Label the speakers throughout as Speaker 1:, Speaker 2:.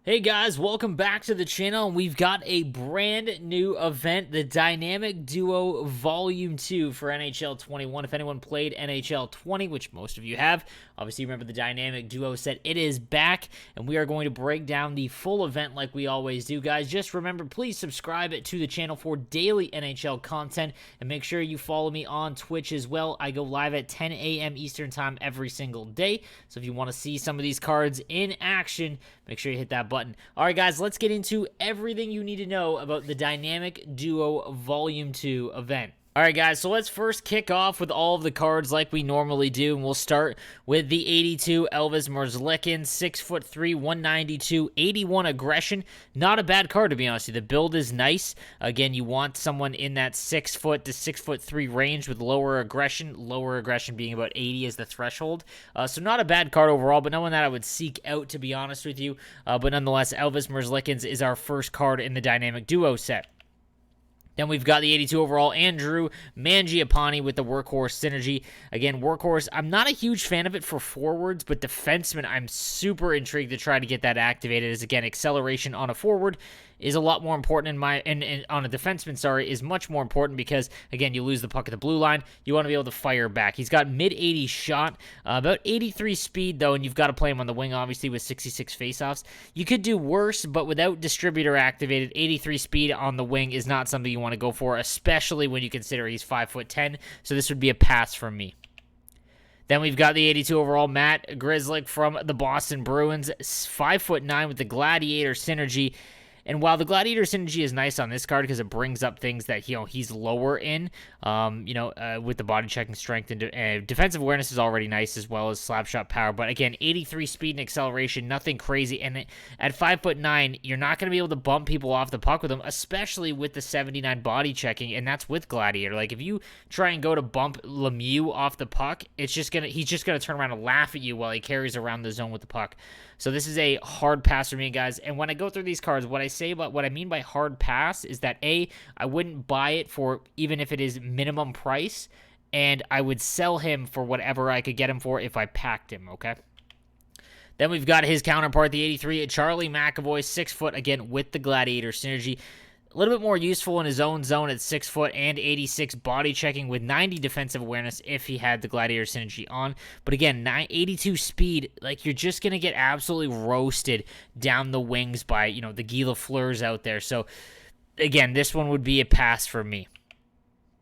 Speaker 1: Hey guys, welcome back to the channel, and we've got a brand new event, the Dynamic Duo Volume 2 for NHL 21. If anyone played NHL 20, which most of you have, obviously remember the Dynamic Duo set, it is back, and we are going to break down the full event like we always do, guys. Just remember, please subscribe to the channel for daily NHL content, and make sure you follow me on Twitch as well. I go live at 10 a.m. Eastern Time every single day, so if you want to see some of these cards in action, make sure you hit that button. All right, guys, let's get into everything you need to know about the Dynamic Duo Volume 2 event. All right, guys, so let's first kick off with all of the cards like we normally do, and we'll start with the 82 Elvis Merzlikins, 6'3", 192, 81 aggression. Not a bad card, to be honest with you. The build is nice. Again, you want someone in that 6 foot to 6'3" range with lower aggression being about 80 as the threshold. So not a bad card overall, but no one that I would seek out, to be honest with you. But nonetheless, Elvis Merzlikins is our first card in the Dynamic Duo set. Then we've got the 82 overall Andrew MANGIAPANE with the Workhorse Synergy. Again, Workhorse, I'm not a huge fan of it for forwards, but defenseman, I'm super intrigued to try to get that activated. As again, acceleration on a forward is a lot more important on a defenseman, is much more important because, again, you lose the puck at the blue line. You want to be able to fire back. He's got mid-80s shot, about 83 speed, though, and you've got to play him on the wing, obviously, with 66 faceoffs. You could do worse, but without distributor activated, 83 speed on the wing is not something you want to go for, especially when you consider he's 5'10", so this would be a pass from me. Then we've got the 82 overall Matt Grzelcyk from the Boston Bruins, 5'9" with the Gladiator Synergy. And while the Gladiator Synergy is nice on this card because it brings up things that he's lower in, with the body checking strength and defensive awareness is already nice, as well as slap shot power. But again, 83 speed and acceleration, nothing crazy. And at 5'9", you're not going to be able to bump people off the puck with him, especially with the 79 body checking, and that's with Gladiator. Like if you try and go to bump Lemieux off the puck, he's just gonna turn around and laugh at you while he carries around the zone with the puck. So this is a hard pass for me, guys. And when I go through these cards, what I mean by hard pass is that I wouldn't buy it for even if it is minimum price, and I would sell him for whatever I could get him for if I packed him, okay? Then we've got his counterpart, the 83, Charlie McAvoy, 6 foot, again, with the Gladiator Synergy. A little bit more useful in his own zone at 6 foot and 86 body checking with 90 defensive awareness if he had the Gladiator Synergy on. But again, 82 speed, like you're just going to get absolutely roasted down the wings by, the Guy Lafleur's out there. So again, this one would be a pass for me.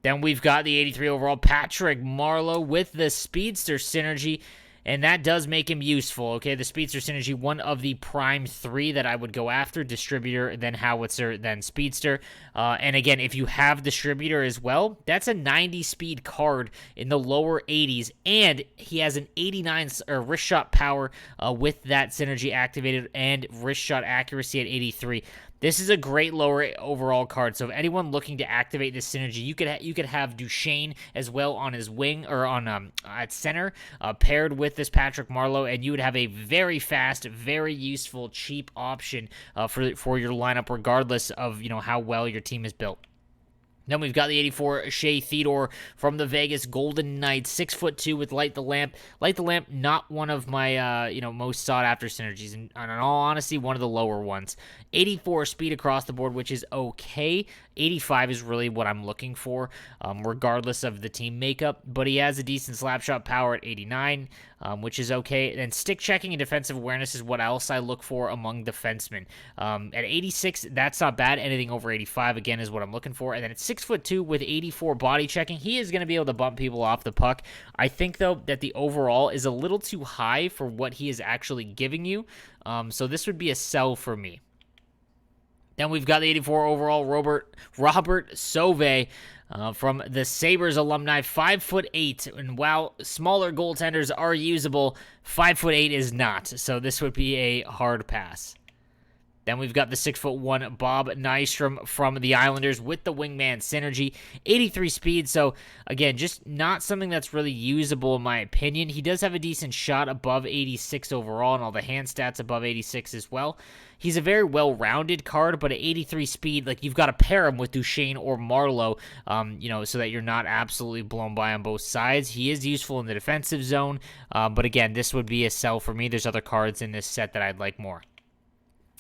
Speaker 1: Then we've got the 83 overall Patrick Marleau with the Speedster Synergy. And that does make him useful, okay? The Speedster Synergy, one of the prime 3 that I would go after. Distributor, then Howitzer, then Speedster. And again, if you have Distributor as well, that's a 90 speed card in the lower 80s. And he has an 89 wrist shot power with that Synergy activated and wrist shot accuracy at 83. This is a great lower overall card. So if anyone looking to activate this synergy, you could have Duchesne as well on his wing or on at center, paired with this Patrick Marleau, and you would have a very fast, very useful, cheap option for your lineup, regardless of how well your team is built. Then we've got the 84 SHEA THEODORE from the Vegas Golden Knights, 6'2" with Light the Lamp. Light the Lamp, not one of my most sought after synergies, and in all honesty, one of the lower ones. 84 speed across the board, which is okay. 85 is really what I'm looking for, regardless of the team makeup. But he has a decent slapshot power at 89, which is okay. And stick checking and defensive awareness is what else I look for among defensemen. At 86, that's not bad. Anything over 85, again, is what I'm looking for. And then at 6'2" with 84 body checking, he is going to be able to bump people off the puck. I think, though, that the overall is a little too high for what he is actually giving you. So this would be a sell for me. Then we've got the 84 overall Robert Sauvé from the Sabres alumni, 5'8", and while smaller goaltenders are usable, 5'8" is not. So this would be a hard pass. Then we've got the 6'1" Bob Nystrom from the Islanders with the Wingman Synergy, 83 speed. So again, just not something that's really usable in my opinion. He does have a decent shot above 86 overall and all the hand stats above 86 as well. He's a very well-rounded card, but at 83 speed, like you've got to pair him with Duchesne or Marleau, so that you're not absolutely blown by on both sides. He is useful in the defensive zone, but again, this would be a sell for me. There's other cards in this set that I'd like more.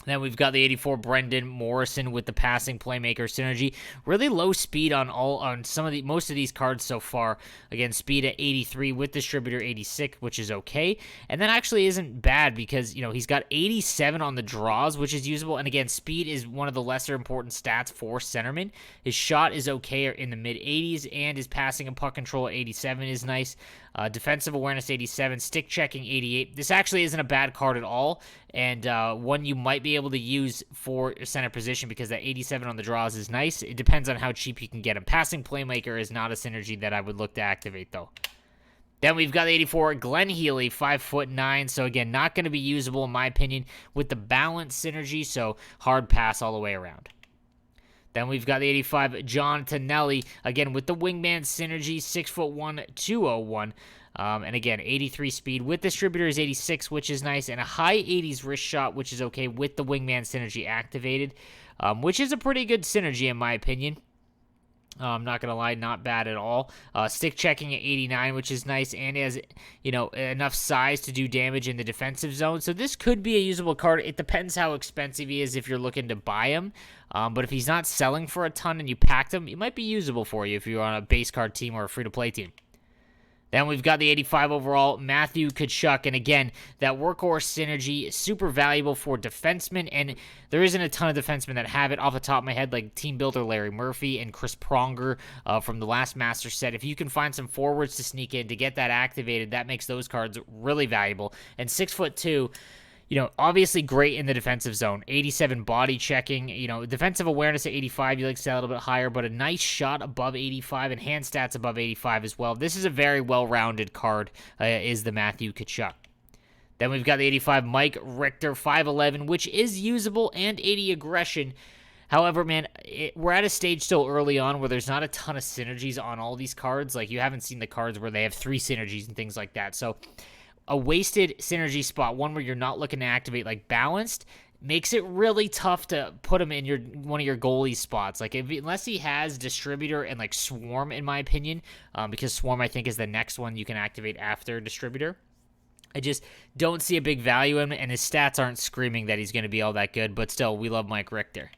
Speaker 1: Then we've got the 84 Brendan Morrison with the passing playmaker synergy. Really low speed on most of these cards so far. Again, speed at 83 with distributor 86, which is okay. And that actually isn't bad because, he's got 87 on the draws, which is usable. And again, speed is one of the lesser important stats for centerman. His shot is okay in the mid 80s, and his passing and puck control at 87 is nice. Defensive awareness 87, stick checking 88. This actually isn't a bad card at all, and one you might be able to use for center position because that 87 on the draws is nice. It depends on how cheap you can get him. Passing playmaker is not a synergy that I would look to activate, though. Then we've got the 84 Glenn Healy, 5'9", so again, not going to be usable in my opinion with the balance synergy, so hard pass all the way around. Then we've got the 85 John Tonelli, again with the wingman synergy, 6'1", 201. And again, 83 speed with distributor is 86, which is nice, and a high 80s wrist shot, which is okay with the wingman synergy activated, which is a pretty good synergy in my opinion. I'm not going to lie, not bad at all. Stick checking at 89, which is nice, and has, enough size to do damage in the defensive zone. So this could be a usable card. It depends how expensive he is if you're looking to buy him. But if he's not selling for a ton and you packed him, it might be usable for you if you're on a base card team or a free-to-play team. Then we've got the 85 overall, Matthew Tkachuk, and again, that workhorse synergy is super valuable for defensemen, and there isn't a ton of defensemen that have it off the top of my head, like team builder Larry Murphy and Chris Pronger from the last Master set. If you can find some forwards to sneak in to get that activated, that makes those cards really valuable. And 6'2", obviously great in the defensive zone. 87 body checking, defensive awareness at 85, you like to say a little bit higher, but a nice shot above 85 and hand stats above 85 as well. This is a very well-rounded card, is the Matthew Tkachuk. Then we've got the 85 Mike Richter, 5'11", which is usable, and 80 aggression. However, man, we're at a stage still early on where there's not a ton of synergies on all these cards. Like, you haven't seen the cards where they have 3 synergies and things like that. So a wasted synergy spot, one where you're not looking to activate like balanced, makes it really tough to put him in one of your goalie spots. Like, unless he has distributor and like swarm, in my opinion, because swarm I think is the next one you can activate after distributor. I just don't see a big value in him, and his stats aren't screaming that he's going to be all that good. But still, we love Mike Richter.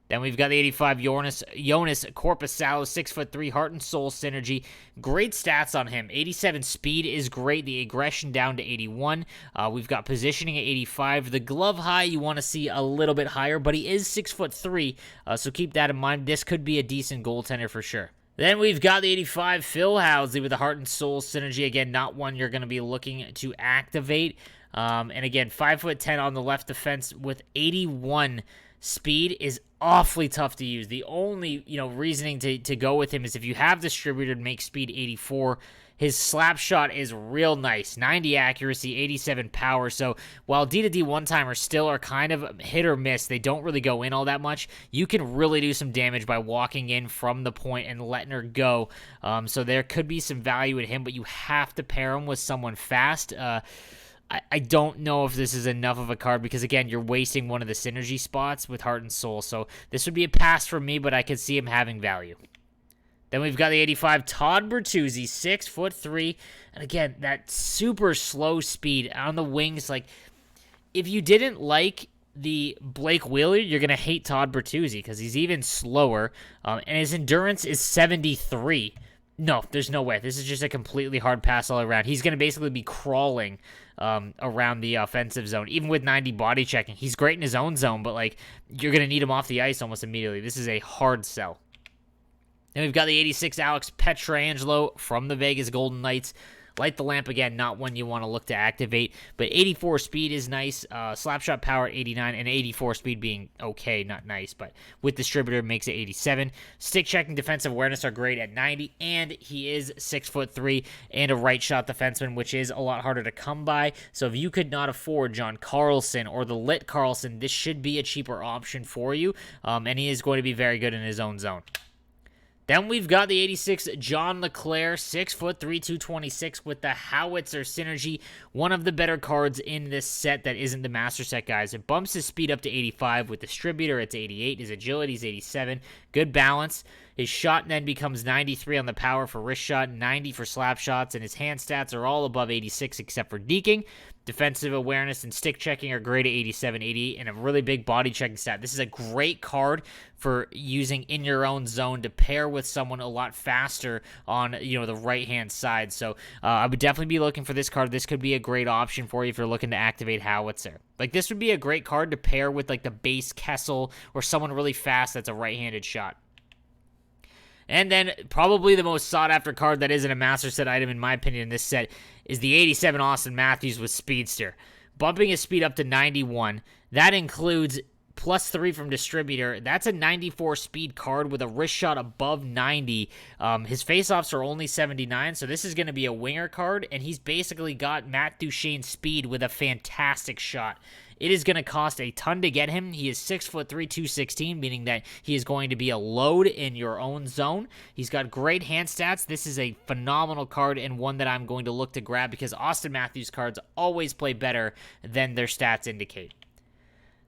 Speaker 1: Then we've got the 85 Jonas Korpisalo, 6'3", heart and soul synergy. Great stats on him. 87 speed is great. The aggression down to 81. We've got positioning at 85. The glove high you want to see a little bit higher, but he is 6'3", so keep that in mind. This could be a decent goaltender for sure. Then we've got the 85 Phil Housley with the heart and soul synergy. Again, not one you're going to be looking to activate. And again, 5'10" on the left defense with 81 speed is awfully tough to use. The only, reasoning to go with him is if you have distributed, make speed 84. His slap shot is real nice. 90 accuracy, 87 power. So while D-to-D one-timers still are kind of hit or miss, they don't really go in all that much, you can really do some damage by walking in from the point and letting her go. So there could be some value in him, but you have to pair him with someone fast. I don't know if this is enough of a card because, again, you're wasting one of the synergy spots with Heart and Soul. So this would be a pass for me, but I could see him having value. Then we've got the 85 Todd Bertuzzi, 6'3", and again, that super slow speed on the wings. Like, if you didn't like the Blake Wheeler, you're going to hate Todd Bertuzzi because he's even slower, and his endurance is 73. No, there's no way. This is just a completely hard pass all around. He's going to basically be crawling around the offensive zone, even with 90 body checking. He's great in his own zone, but like you're going to need him off the ice almost immediately. This is a hard sell. Then we've got the 86 Alex Pietrangelo from the Vegas Golden Knights. Light the lamp again, not one you want to look to activate, but 84 speed is nice. Slapshot power 89, and 84 speed being okay, not nice, but with distributor makes it 87. Stick checking, defensive awareness are great at 90, and he is 6'3" and a right shot defenseman, which is a lot harder to come by. So if you could not afford John Carlson or the Lit Carlson, this should be a cheaper option for you, and he is going to be very good in his own zone. Then we've got the 86 John LeClair, 6'3", 226 with the Howitzer synergy. One of the better cards in this set that isn't the Master Set, guys. It bumps his speed up to 85 with distributor. It's 88. His agility is 87. Good balance. His shot then becomes 93 on the power for wrist shot, 90 for slap shots, and his hand stats are all above 86 except for deking. Defensive awareness and stick checking are great at 87, 88, and a really big body checking stat. This is a great card for using in your own zone to pair with someone a lot faster on, the right-hand side. So I would definitely be looking for this card. This could be a great option for you if you're looking to activate Howitzer. Like, this would be a great card to pair with, like, the base Kessel or someone really fast that's a right-handed shot. And then probably the most sought-after card that isn't a Master Set item, in my opinion, in this set is the 87 Auston Matthews with Speedster. Bumping his speed up to 91. That includes +3 from Distributor. That's a 94 speed card with a wrist shot above 90. His faceoffs are only 79, so this is going to be a winger card, and he's basically got Matt Duchene's speed with a fantastic shot. It is going to cost a ton to get him. He is 6'3", 216, meaning that he is going to be a load in your own zone. He's got great hand stats. This is a phenomenal card and one that I'm going to look to grab because Auston Matthews cards always play better than their stats indicate.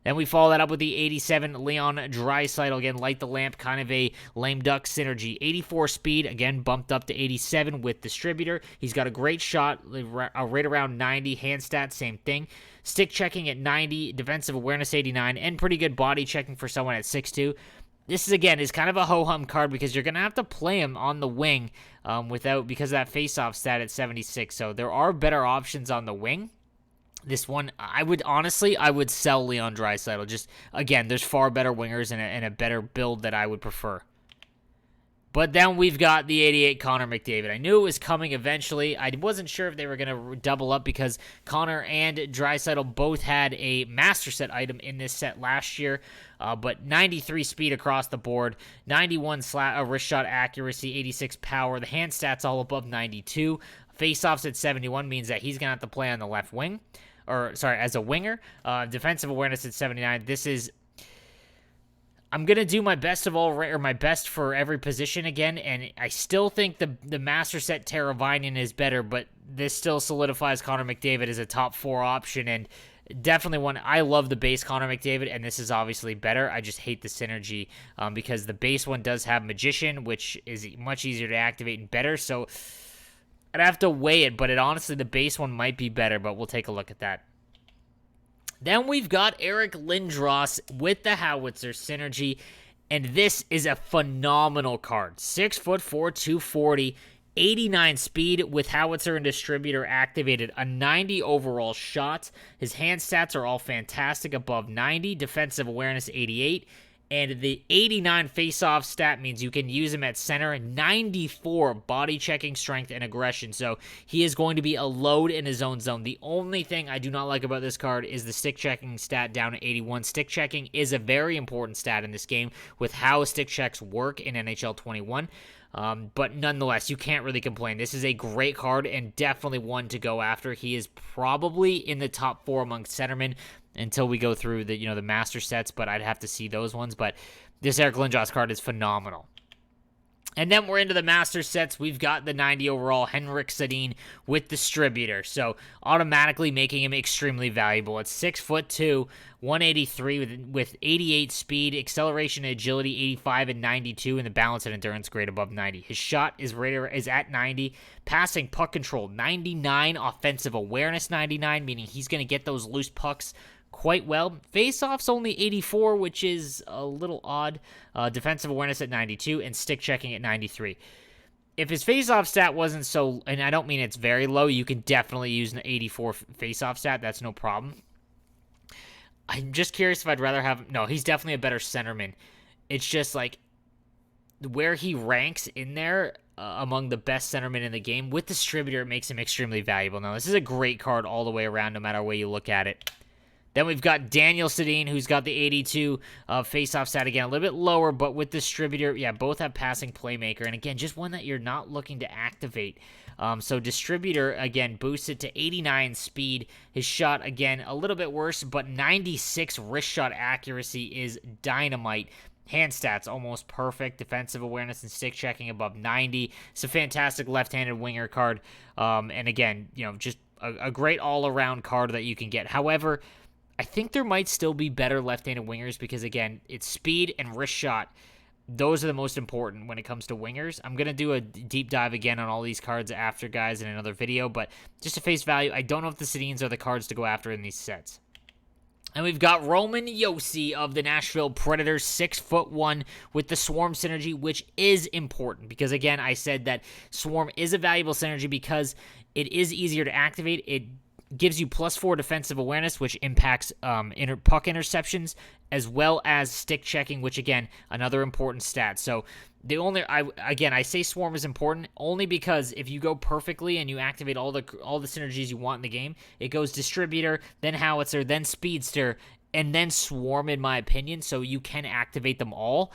Speaker 1: Then we follow that up with the 87 Leon Draisaitl. Again, light the lamp, kind of a lame duck synergy. 84 speed, again, bumped up to 87 with Distributor. He's got a great shot, right around 90. Hand stats, same thing. Stick checking at 90, defensive awareness 89, and pretty good body checking for someone at 6'2". This is kind of a ho-hum card because you're going to have to play him on the wing because of that face-off stat at 76. So there are better options on the wing. This one, I would sell Leon Draisaitl. Just, again, there's far better wingers and a better build that I would prefer. But then we've got the 88 Connor McDavid. I knew it was coming eventually. I wasn't sure if they were going to double up because Connor and Draisaitl both had a Master Set item in this set last year. But 93 speed across the board, 91 wrist shot accuracy, 86 power. The hand stats all above 92. Faceoffs at 71 means that he's going to have to play on the left wing. As a winger. Defensive awareness at 79. I'm going to do my best my best for every position again, and I still think the Master Set Teravainen is better, but this still solidifies Connor McDavid as a top 4 option, and definitely one. I love the base Connor McDavid, and this is obviously better. I just hate the synergy because the base one does have Magician, which is much easier to activate and better, so I'd have to weigh it, but honestly, the base one might be better, but we'll take a look at that. Then we've got Eric Lindros with the Howitzer synergy, and this is a phenomenal card. 6'4", 240, 89 speed with Howitzer and Distributor activated, a 90 overall shot. His hand stats are all fantastic, above 90, defensive awareness 88, and the 89 face-off stat means you can use him at center, 94 body checking, strength, and aggression. So he is going to be a load in his own zone. The only thing I do not like about this card is the stick checking stat down to 81. Stick checking is a very important stat in this game with how stick checks work in NHL 21. But nonetheless, you can't really complain. This is a great card and definitely one to go after. He is probably in the top 4 amongst centermen until we go through the master sets, but I'd have to see those ones. But this Eric Lindros card is phenomenal. And then we're into the master sets. We've got the 90 overall HENRIK SEDIN with Distributor. So automatically making him extremely valuable. It's 6'2", 183 with 88 speed, acceleration and agility 85 and 92, and the balance and endurance grade above 90. His shot is at 90, passing puck control 99, offensive awareness 99, meaning he's going to get those loose pucks quite well. Face-offs only 84, which is a little odd. Defensive awareness at 92 and stick checking at 93. If his face-off stat wasn't so, and I don't mean it's very low, you can definitely use an 84 face-off stat. That's no problem. I'm just curious if I'd rather have, no, he's definitely a better centerman. It's just like where he ranks in there among the best centermen in the game. With Distributor, it makes him extremely valuable. Now, this is a great card all the way around, no matter where you look at it. Then we've got Daniel Sedin, who's got the 82 face-off stat, again, a little bit lower, but with Distributor, yeah, both have passing playmaker, and again, just one that you're not looking to activate. So Distributor, again, boosted to 89 speed. His shot, again, a little bit worse, but 96 wrist shot accuracy is dynamite. Hand stats, almost perfect. Defensive awareness and stick checking above 90. It's a fantastic left-handed winger card. And again, just a great all-around card that you can get. However, I think there might still be better left-handed wingers because, again, it's speed and wrist shot. those are the most important when it comes to wingers. I'm going to do a deep dive again on all these cards after, guys, in another video, but just to face value, I don't know if the SEDINs are the cards to go after in these sets. And we've got Roman Josi of the Nashville Predators, 6'1", with the Swarm synergy, which is important because, again, I said that Swarm is a valuable synergy because it is easier to activate. It gives you +4 defensive awareness, which impacts puck interceptions, as well as stick checking, which, again, another important stat. So I say Swarm is important only because if you go perfectly and you activate all the synergies you want in the game, it goes Distributor, then Howitzer, then Speedster, and then Swarm, in my opinion, so you can activate them all.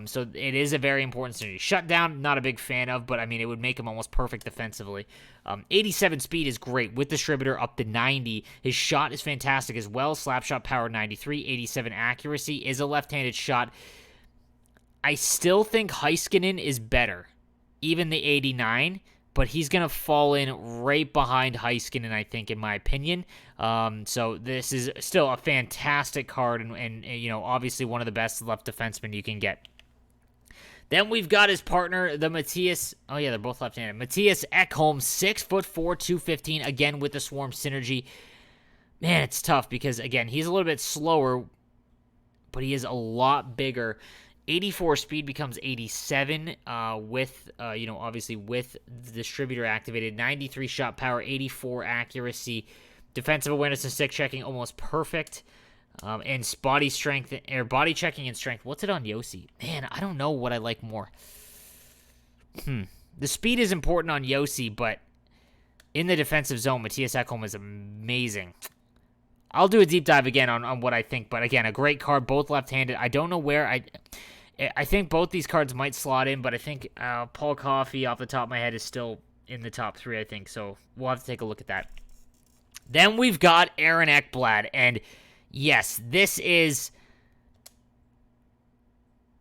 Speaker 1: So it is a very important synergy. Shutdown, not a big fan of, but I mean, it would make him almost perfect defensively. 87 speed is great with Distributor up to 90. His shot is fantastic as well. Slapshot power 93. 87 accuracy is a left-handed shot. I still think Heiskanen is better, even the 89, but he's going to fall in right behind Heiskanen, I think, in my opinion. So this is still a fantastic card and obviously one of the best left defensemen you can get. Then we've got his partner, the Matthias. Oh, yeah, they're both left-handed. Matthias Ekholm, 6'4", 215, again with the Swarm synergy. Man, it's tough because, again, he's a little bit slower, but he is a lot bigger. 84 speed becomes 87 obviously with the Distributor activated. 93 shot power, 84 accuracy. Defensive awareness and stick checking, almost perfect. And body strength, or body checking and strength. What's it on Josi? Man, I don't know what I like more. The speed is important on Josi, but in the defensive zone, Matthias Ekholm is amazing. I'll do a deep dive again on what I think, but again, a great card, both left-handed. I don't know where I think both these cards might slot in, but I think Paul Coffey, off the top of my head, is still in the top 3, I think, so we'll have to take a look at that. Then we've got Aaron Ekblad, and yes, this is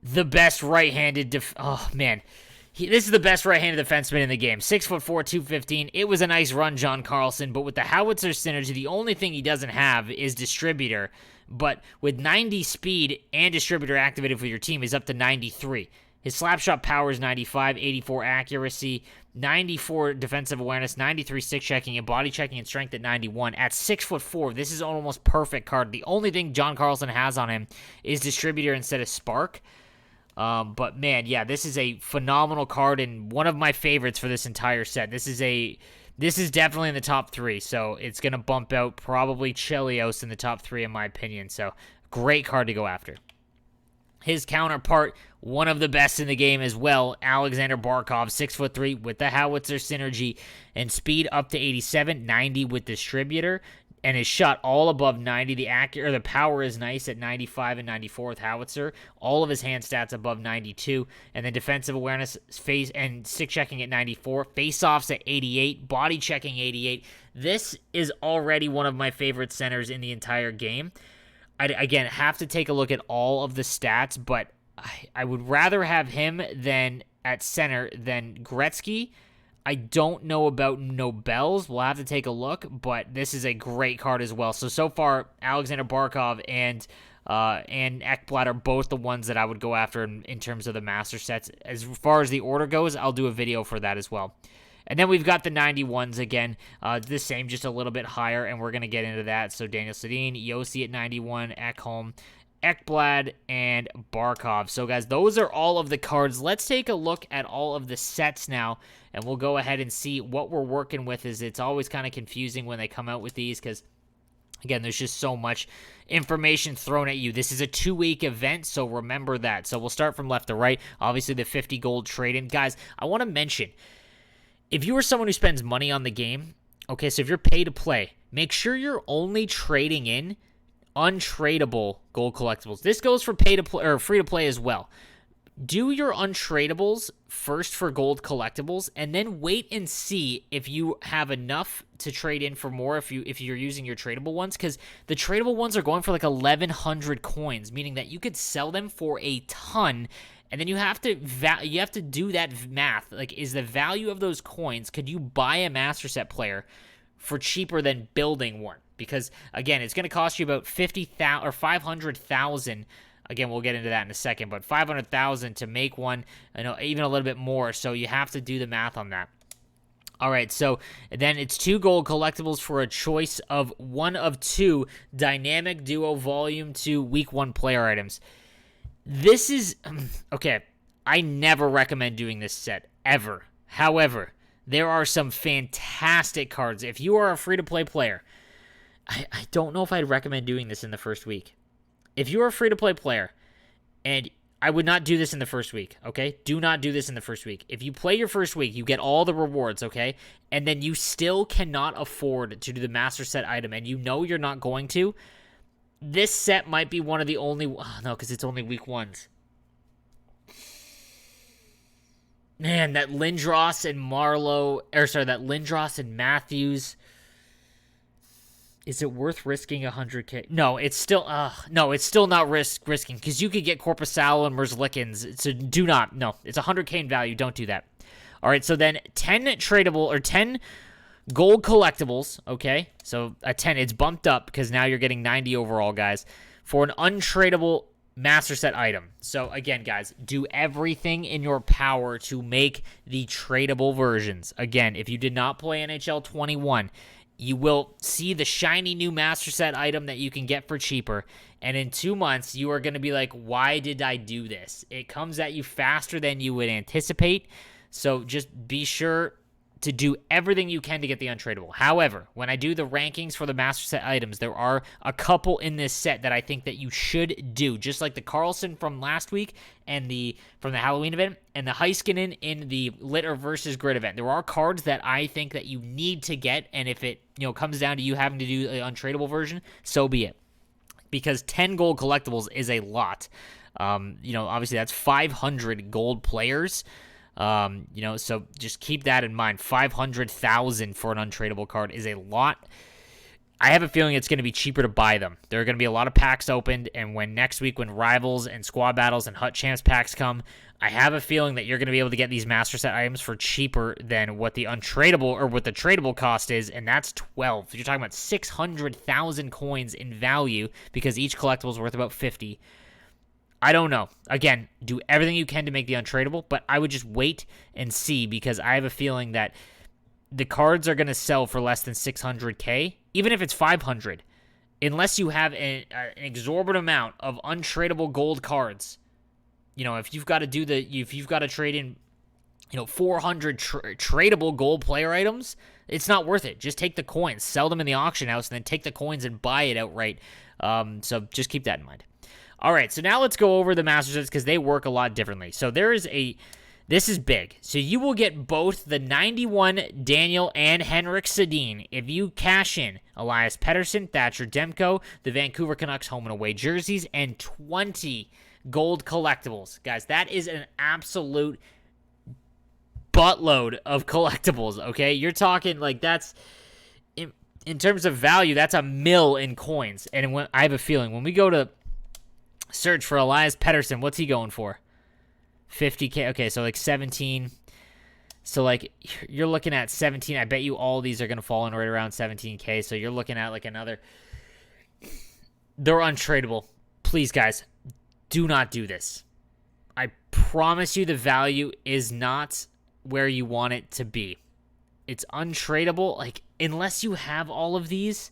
Speaker 1: the best right-handed this is the best right-handed defenseman in the game. 6'4", 215. It was a nice run, John Carlson, but with the Howitzer synergy, the only thing he doesn't have is Distributor. But with 90 speed and Distributor activated for your team is up to 93. His slapshot power is 95, 84 accuracy, 94 defensive awareness, 93 stick checking, and body checking and strength at 91. At 6'4", this is an almost perfect card. The only thing John Carlson has on him is Distributor instead of Spark. But man, yeah, this is a phenomenal card and one of my favorites for this entire set. This is definitely in the top 3, so it's going to bump out probably Chelios in the top 3 in my opinion. So great card to go after. His counterpart, one of the best in the game as well, Alexander Barkov, 6'3", with the Howitzer synergy and speed up to 87, 90 with Distributor, and his shot all above 90. The power is nice at 95 and 94 with Howitzer. All of his hand stats above 92, and then defensive awareness, face and stick checking at 94, face-offs at 88, body checking 88. This is already one of my favorite centers in the entire game. Again, have to take a look at all of the stats, but I would rather have him at center than Gretzky. I don't know about Nobels. We'll have to take a look, but this is a great card as well. So far, Alexander Barkov and Ekblad are both the ones that I would go after in terms of the master sets. As far as the order goes, I'll do a video for that as well. And then we've got the 91s again, the same, just a little bit higher, and we're going to get into that. So Daniel Sedin, Josi at 91, Ekholm, Ekblad, and Barkov. So guys, those are all of the cards. Let's take a look at all of the sets now, and we'll go ahead and see what we're working with. It's always kind of confusing when they come out with these because, again, there's just so much information thrown at you. This is a 2-week event, so remember that. So we'll start from left to right. Obviously, the 50 gold trade-in. Guys, I want to mention, if you are someone who spends money on the game, okay, so if you're pay to play, make sure you're only trading in untradeable gold collectibles. This goes for pay to play or free to play as well. Do your untradables first for gold collectibles, and then wait and see if you have enough to trade in for more if you're using your tradable ones, because the tradable ones are going for like 1,100 coins, meaning that you could sell them for a ton. And then you have to do that math. Like, is the value of those coins, could you buy a Master Set player for cheaper than building one? Because, again, it's going to cost you about 50,000 or 500,000 Again, we'll get into that in a second, but 500,000 to make one, even a little bit more, so you have to do the math on that. All right, so then it's 2 gold collectibles for a choice of 1 of 2 Dynamic Duo Volume 2 Week 1 player items. This is, okay, I never recommend doing this set, ever. However, there are some fantastic cards. If you are a free-to-play player, I don't know if I'd recommend doing this in the first week. If you are a free-to-play player, and I would not do this in the first week, okay? Do not do this in the first week. If you play your first week, you get all the rewards, okay? And then you still cannot afford to do the Master Set item, and you know you're not going to, this set might be one of the only... Oh, no, because it's only week 1s. Man, that Lindros and that Lindros and Matthews... Is it worth risking 100K? No, it's still not risking, because you could get Korpisalo and Merzlikins. So do not. No, it's 100K in value. Don't do that. All right, so then 10 gold collectibles, okay? So a 10, it's bumped up because now you're getting 90 overall, guys, for an untradeable Master Set item. So again, guys, do everything in your power to make the tradable versions. Again, if you did not play NHL 21, you will see the shiny new Master Set item that you can get for cheaper. And in 2 months, you are going to be like, why did I do this? It comes at you faster than you would anticipate. So just be sure to do everything you can to get the untradeable. However, when I do the rankings for the Master Set items, there are a couple in this set that I think that you should do. Just like the Carlson from last week and from the Halloween event and the Heiskanen in the Litter versus Grid event. There are cards that I think that you need to get, and if it comes down to you having to do the untradeable version, so be it. Because 10 gold collectibles is a lot. Obviously that's 500 gold players. So just keep that in mind. 500,000 for an untradeable card is a lot. I have a feeling it's going to be cheaper to buy them. There are going to be a lot of packs opened, and next week when Rivals and Squad Battles and Hut Champs packs come, I have a feeling that you're going to be able to get these Master Set items for cheaper than what the untradeable or what the tradable cost is, and that's 12. You're talking about 600,000 coins in value because each collectible is worth about 50. I don't know. Again, do everything you can to make the untradeable, but I would just wait and see because I have a feeling that the cards are going to sell for less than 600K, even if it's 500, unless you have an exorbitant amount of untradeable gold cards. If you've got to trade in, 400 tradable gold player items, it's not worth it. Just take the coins, sell them in the auction house, and then take the coins and buy it outright. So just keep that in mind. All right, so now let's go over the Master Sets because they work a lot differently. So this is big. So you will get both the 91 Daniel and HENRIK SEDIN if you cash in Elias Pettersson, Thatcher Demko, the Vancouver Canucks home and away jerseys, and 20 gold collectibles. Guys, that is an absolute buttload of collectibles, okay? You're talking like that's... In terms of value, that's $1 million in coins. And I have a feeling when we go to search for Elias Pettersson, what's he going for? 50K. Okay, so like 17. So like you're looking at 17. I bet you all these are going to fall in right around 17K. So you're looking at like another. They're untradeable. Please, guys, do not do this. I promise you the value is not where you want it to be. It's untradeable. Like, unless you have all of these.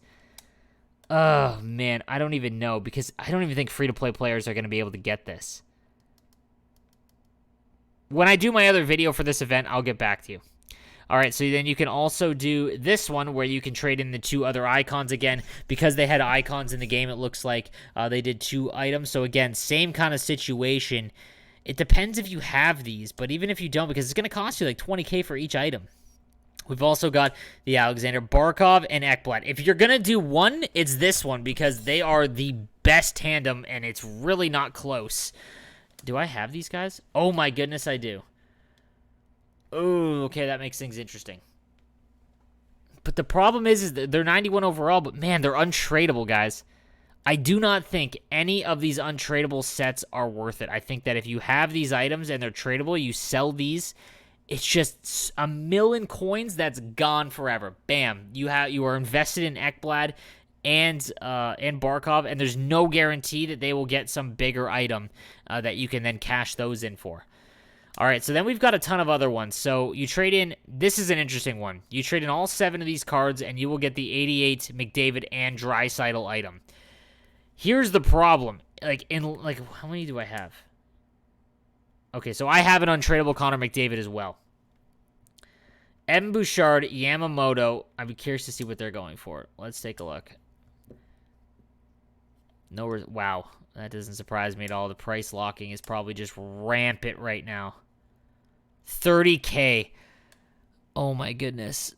Speaker 1: Oh, man, I don't even know, because I don't even think free-to-play players are going to be able to get this. When I do my other video for this event, I'll get back to you. All right, so then you can also do this one where you can trade in the 2 other icons again. Because they had icons in the game, it looks like they did 2 items. So again, same kind of situation. It depends if you have these, but even if you don't, because it's going to cost you like 20K for each item. We've also got the Alexander Barkov and EKBLAD. If you're going to do one, it's this one because they are the best tandem, and it's really not close. Do I have these guys? Oh, my goodness, I do. Oh, okay, that makes things interesting. But the problem is that they're 91 overall, but, man, they're untradeable, guys. I do not think any of these untradeable sets are worth it. I think that if you have these items and they're tradable, you sell these. It's just $1 million coins that's gone forever. Bam. You are invested in EKBLAD, and Barkov, and there's no guarantee that they will get some bigger item that you can then cash those in for. All right, so then we've got a ton of other ones. So you trade in, this is an interesting one. You trade in all 7 of these cards, and you will get the 88 McDavid and Draisaitl item. Here's the problem. How many do I have? Okay, so I have an untradeable Connor McDavid as well. Evan Bouchard, Yamamoto. I'd be curious to see what they're going for. Let's take a look. Wow, that doesn't surprise me at all. The price locking is probably just rampant right now. 30K. Oh my goodness.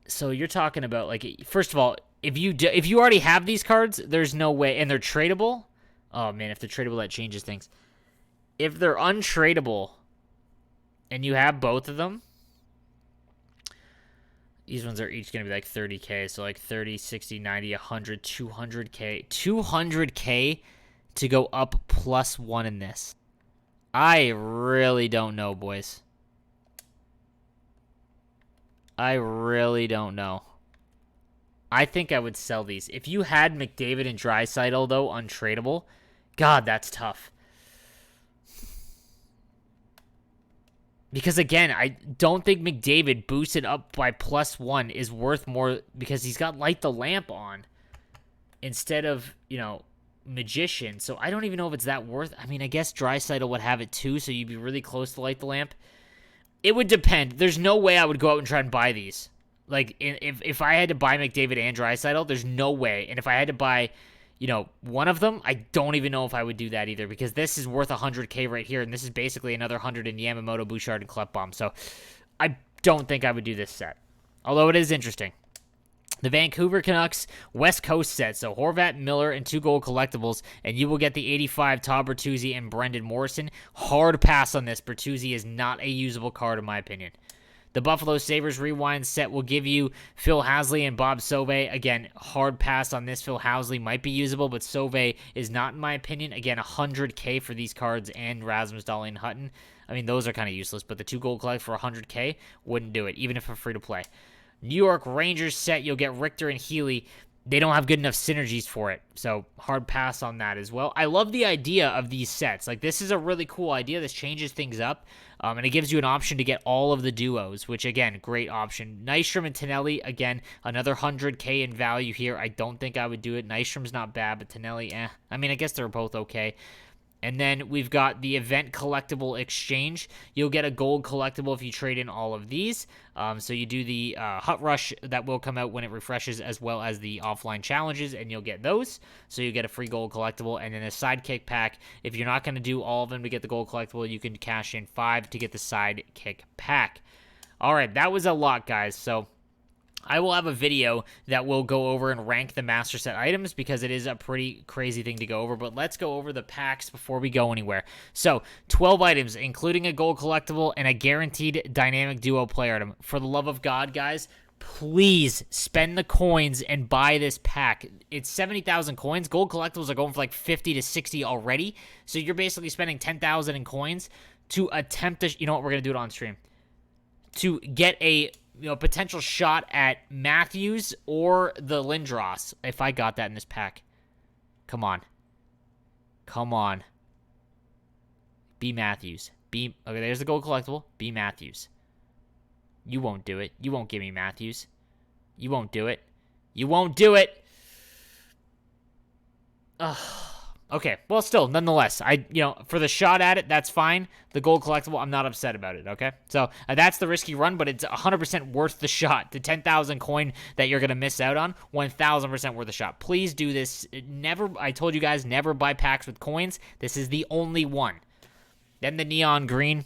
Speaker 1: So you're talking about, like, first of all, if you already have these cards, there's no way, and they're tradable. Oh man, if they're tradable, that changes things. If they're untradeable, and you have both of them, these ones are each going to be like 30K, so like 30, 60, 90, 100, 200K. 200K to go up +1 in this. I really don't know, boys. I really don't know. I think I would sell these. If you had McDavid and Draisaitl, though, untradeable, God, that's tough. Because, again, I don't think McDavid boosted up by +1 is worth more because he's got Light the Lamp on instead of, Magician. So I don't even know if it's that worth. I mean, I guess Draisaitl would have it too, so you'd be really close to Light the Lamp. It would depend. There's no way I would go out and try and buy these. Like, if I had to buy McDavid and Draisaitl, there's no way. And if I had to buy, one of them, I don't even know if I would do that either because this is worth 100K right here, and this is basically another 100 in Yamamoto, Bouchard, and Klefbom. So I don't think I would do this set, although it is interesting. The Vancouver Canucks West Coast set, so Horvat, Miller, and 2 gold collectibles, and you will get the 85 Todd Bertuzzi and Brendan Morrison. Hard pass on this. Bertuzzi is not a usable card in my opinion. The Buffalo Sabres Rewind set will give you Phil Housley and Bob Sauvé. Again, hard pass on this. Phil Housley might be usable, but Sauvé is not in my opinion. Again, 100K for these cards and Rasmus Dahlin Hutton. I mean, those are kind of useless, but the 2 gold collect for 100K wouldn't do it, even if they're free to play. New York Rangers set, you'll get Richter and Healy. They don't have good enough synergies for it, so hard pass on that as well. I love the idea of these sets. Like, this is a really cool idea. This changes things up, and it gives you an option to get all of the duos, which, again, great option. Nystrom and Tonelli, again, another 100K in value here. I don't think I would do it. Nystrom's not bad, but Tonelli, I mean, I guess they're both okay. And then we've got the event collectible exchange. You'll get a gold collectible if you trade in all of these. So you do the Hut Rush that will come out when it refreshes, as well as the offline challenges, and you'll get those. So you get a free gold collectible. And then a sidekick pack. If you're not going to do all of them to get the gold collectible, you can cash in 5 to get the sidekick pack. All right, that was a lot, guys. So I will have a video that will go over and rank the master set items because it is a pretty crazy thing to go over, but let's go over the packs before we go anywhere. So, 12 items, including a gold collectible and a guaranteed Dynamic Duo player item. For the love of God, guys, please spend the coins and buy this pack. It's 70,000 coins. Gold collectibles are going for like 50 to 60 already, so you're basically spending 10,000 in coins to attempt to, you know what, we're going to do it on stream, to get a potential shot at Matthews or the Lindros, if I got that in this pack. Come on. Come on. B. Matthews. Okay, there's the gold collectible. B. Matthews. You won't do it. You won't give me Matthews. You won't do it. You won't do it. Ugh. Okay, well, still, nonetheless, for the shot at it, that's fine. The gold collectible, I'm not upset about it, okay? So, that's the risky run, but it's 100% worth the shot. The 10,000 coin that you're going to miss out on, 1,000% worth the shot. Please do this. I told you guys, never buy packs with coins. This is the only one. Then the neon green.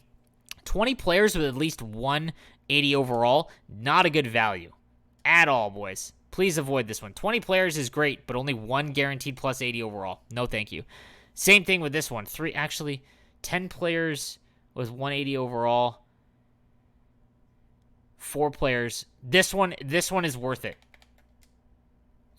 Speaker 1: 20 players with at least 180 overall. Not a good value at all, boys. Please avoid this one. 20 players is great, but only 1 guaranteed plus 80 overall. No, thank you. Same thing with this one. 10 players with 180 overall. 4 players. This one is worth it.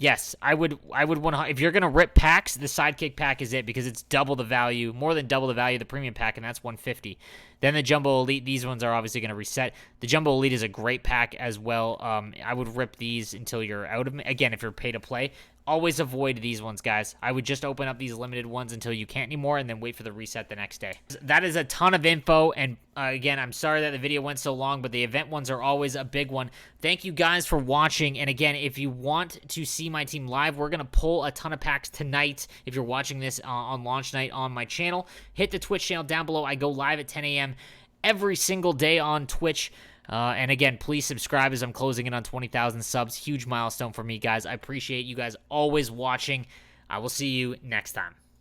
Speaker 1: yes, I would want to, if you're going to rip packs, the Sidekick pack is it, because it's double the value, more than double the value of the premium pack, and that's 150. Then the Jumbo Elite, these ones are obviously going to reset. The Jumbo Elite is a great pack as well. I would rip these until you're out of, again, if you're pay to play. Always avoid these ones, guys. I would just open up these limited ones until you can't anymore and then wait for the reset the next day. That is a ton of info, and again, I'm sorry that the video went so long, but the event ones are always a big one. Thank you guys for watching, and again, if you want to see my team live, we're going to pull a ton of packs tonight. If you're watching this on launch night on my channel, hit the Twitch channel down below. I go live at 10 a.m. every single day on Twitch. And again, please subscribe as I'm closing in on 20,000 subs. Huge milestone for me, guys. I appreciate you guys always watching. I will see you next time.